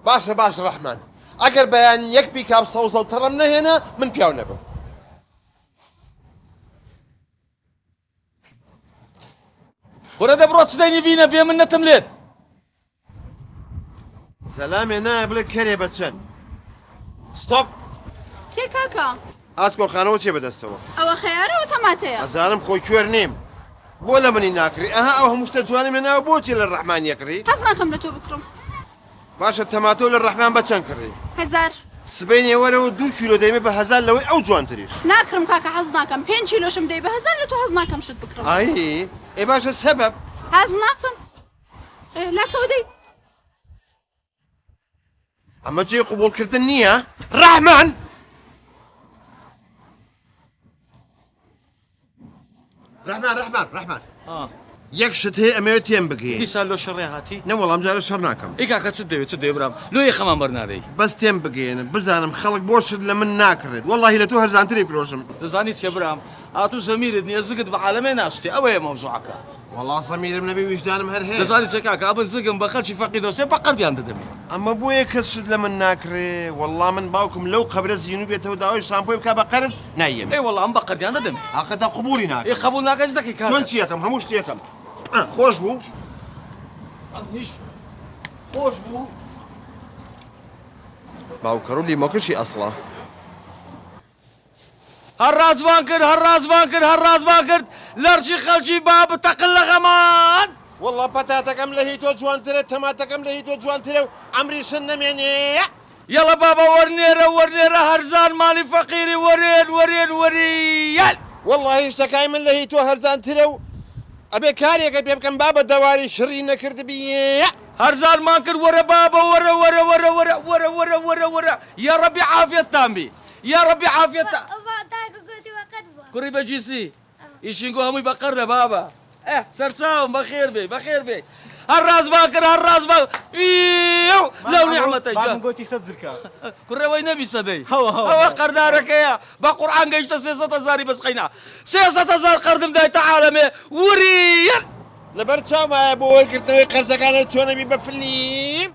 باشە باش ڕەحمان ئەگەر بەیان یەک پیکاپ سەوزە و تەڕەم نەهێنا من پیاو نەبم. وەرە دەبڕۆ چدەینی بینە بێ من نەتم لێت. سەلامێ نایە بڵێ کەرێ بەچەند. ستۆپ! چێ کاکە؟ ئاسکۆخانەوە چێ بەدەستەوە؟ ئەوە خەیارە ئۆتۆماتەیە. ئەزانم خۆی کوێر نیم. بۆ لە منی ناکری ئەها ئەو هەموو شتە جوانم هێناوە بۆچی لە ڕەحمان یەکڕی؟ حەز ناکەم لە تۆ بکڕم. باشە تەماتۆ لە ڕەحمان بەچەند کڕی؟ 1000. سبەینێ وەرەوە 2 کیلۆ دەیمێ بە 1000 لەوەی ئەو جوانتریش. ناکڕم کاکە حەز ناکەم 5 کیلۆشم دەی بە 1000 لە تۆ حەز ناکەم شت بکڕم. ئای ئێ باشە سەبەب حەز ناکەم. لاکەوە دەی. ئەمە جێ قوبوڵکردن نییە؟ ڕەحمان! ڕەحمان یەک شت هەیە ئەمەوێت تێم بگەیت. دیسان لۆ شەڕێ هاتی؟ نەوەڵام جارە شەڕ ناکەم. ئەی کاکە چ دەوێت چ دەوێ برام لۆ یە خەمان بەرنادەی. بەس تێم بگەێنە بزانم خەڵک بۆ شت لە من ناکڕێت وەڵڵاهی لە تۆ هەرزانتری فرۆشم. دەزانی چێ برام ئاتوو زەمیرت نییە زگت بە عالەمێ ناشتێ ئەوەیە مەوزوعەکە. وەڵڵا زەمیرم نەبی ویجدانم هەر هەیە. دەزانی چێ کاکە ئەبە زگم بە خەڵکی فەقیر دۆستێ بە قەردیان دەدەمێ. ئەمە بۆیە کەس شت لە من ناکرێ وەڵڵا من باوکم لەو قەبرە زیینو بێتەوە داوای شامپۆی بکا بە قەرز نایەم. ئەی وەڵام بە قەردیان دەدەمێ. ئاخەتا قبولی ناکەم. ئەی قبول ناکەس دەکەی کاکە. چۆن چی یەکەم هەموو شت یەکەم. خۆش بوو؟ خۆش بوو. باوکەڕ و لیمۆکەشی ئەسڵا. هەر ڕازمان کرد هەر ڕازمان کرد هەر ڕازمان کرد لەرچی خەڵکی با بتەقل لە غەمان. وەڵڵا پەتاتەکەم لە هی تۆ جوانترە تەماتەکەم لە هی تۆ جوانترە و ئەمریشن نەمێنێ. یەڵە بابا وەرنێرە وەرنێرە هەرزان ماڵی فەقیری وەرێن وەرێن وەریەل. وەڵڵاهی شتەکای من لە هی تۆ هەرزانترە و ئەبێ کارێکە پێ بکەم با بە دەواری شڕی نەکرد بیە. هەرزانمان کرد وەرە بابە وەرە وەرە وەرە وەرە وەرە وەرە وەرە وەرە یا ڕەبی عافیەتتان بی یا ڕەبی عافیەتە. کوڕی بەجیسی ئیشینگۆ هەمووی بەقەردە بابە. سەرچاوم بەخێر بێ بەخێر بێ. هەر ڕازمان کرد هەر ڕازمان پیو لەو نیعمەتە جا گۆتی سەد زرکە کوڕەوەی نەبی سەدەی ئەوە قەردارەکەیە بە قورعان گەیشتە 300,000 بەسقەینا 300,000 قەردم دایتە عالەمێ وریەن لەبەر چاومایە بۆ ئەوەی کردنەوەی قەرزەکانت چۆنەبی بە فلیم.